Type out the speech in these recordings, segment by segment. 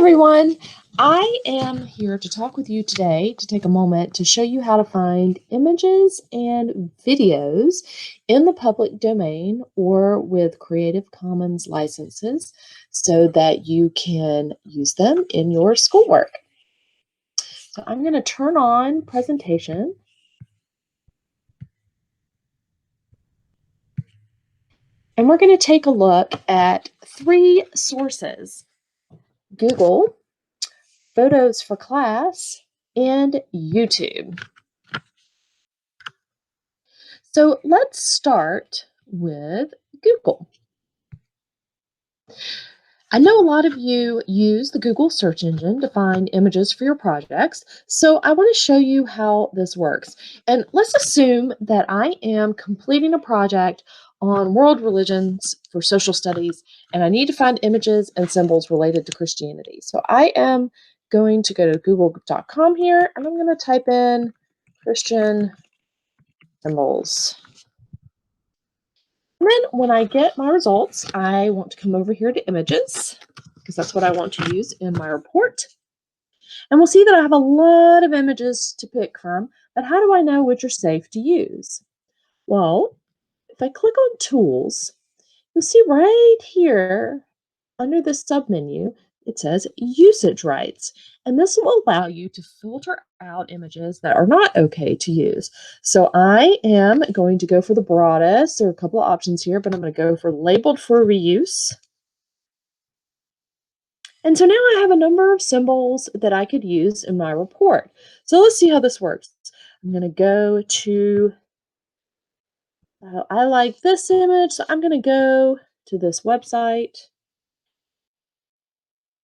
everyone. I am here to talk with you today to take a moment to show you how to find images and videos in the public domain or with Creative Commons licenses so that you can use them in your schoolwork. So I'm going to turn on presentation. And we're going to take a look at three sources: Google, Photos for Class, and YouTube. So let's start with Google. I know a lot of you use the Google search engine to find images for your projects, so I want to show you how this works. And let's assume that I am completing a project on world religions for social studies, and I need to find images and symbols related to Christianity. So I am going to go to google.com here, and I'm going to type in Christian symbols. And then when I get my results, I want to come over here to images because that's what I want to use in my report. And we'll see that I have a lot of images to pick from, but how do I know which are safe to use? Well, if I click on Tools, you'll see right here under the submenu, it says Usage Rights, and this will allow you to filter out images that are not okay to use. So I am going to go for the broadest. There are a couple of options here, but I'm going to go for Labeled for Reuse. And so now I have a number of symbols that I could use in my report. So let's see how this works. I'm going to go to, I like this image, so I'm going to go to this website.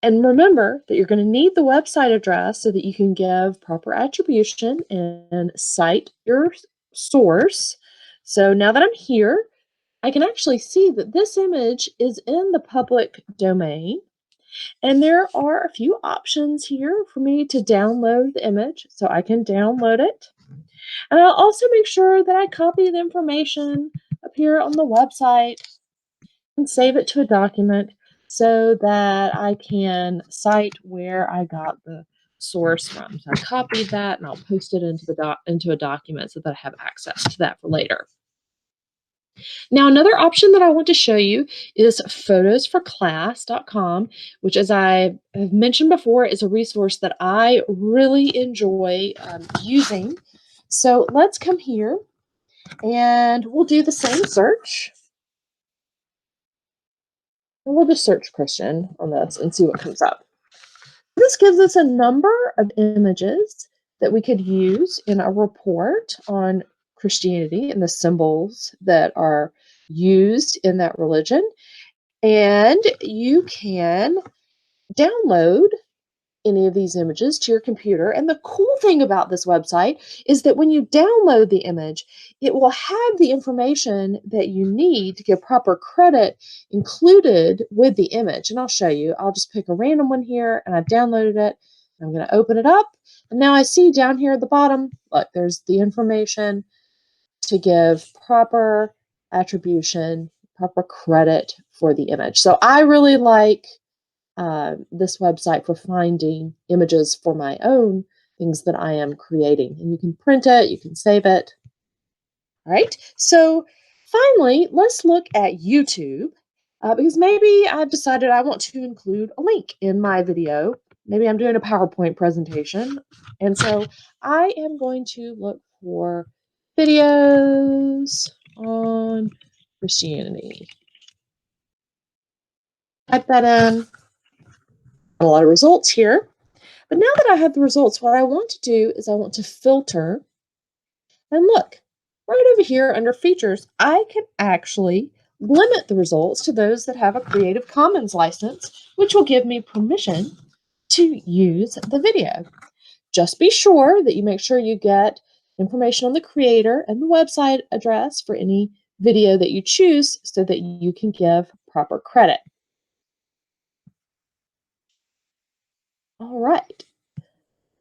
And remember that you're going to need the website address so that you can give proper attribution and cite your source. So now that I'm here, I can actually see that this image is in the public domain. And there are a few options here for me to download the image, so I can download it. And I'll also make sure that I copy the information up here on the website and save it to a document so that I can cite where I got the source from. So I copied that and I'll post it into a document so that I have access to that for later. Now, another option that I want to show you is photosforclass.com, which, as I have mentioned before, is a resource that I really enjoy using. So let's come here and we'll do the same search. And we'll just search Christian on this and see what comes up. This gives us a number of images that we could use in a report on Christianity and the symbols that are used in that religion. And you can download any of these images to your computer. And the cool thing about this website is that when you download the image, it will have the information that you need to give proper credit included with the image. And I'll show you. I'll just pick a random one here, and I've downloaded it. I'm going to open it up. And now I see down here at the bottom, look, there's the information to give proper attribution, proper credit for the image. So I really like this website for finding images for my own things that I am creating. And you can print it, you can save it. All right, so finally, let's look at YouTube because maybe I've decided I want to include a link in my video. Maybe I'm doing a PowerPoint presentation. And so I am going to look for videos on Christianity. Type that in. A lot of results here. But now that I have the results, what I want to do is I want to filter. And look, right over here under features, I can actually limit the results to those that have a Creative Commons license, which will give me permission to use the video. Just be sure that you make sure you get information on the creator and the website address for any video that you choose so that you can give proper credit. All right.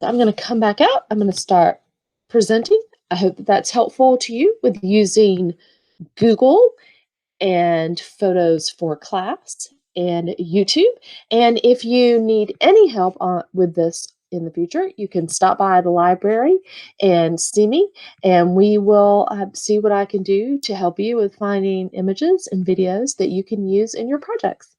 So I'm going to come back out. I'm going to start presenting. I hope that that's helpful to you with using Google and Photos for Class and YouTube. And if you need any help with this in the future, you can stop by the library and see me, and we will see what I can do to help you with finding images and videos that you can use in your projects.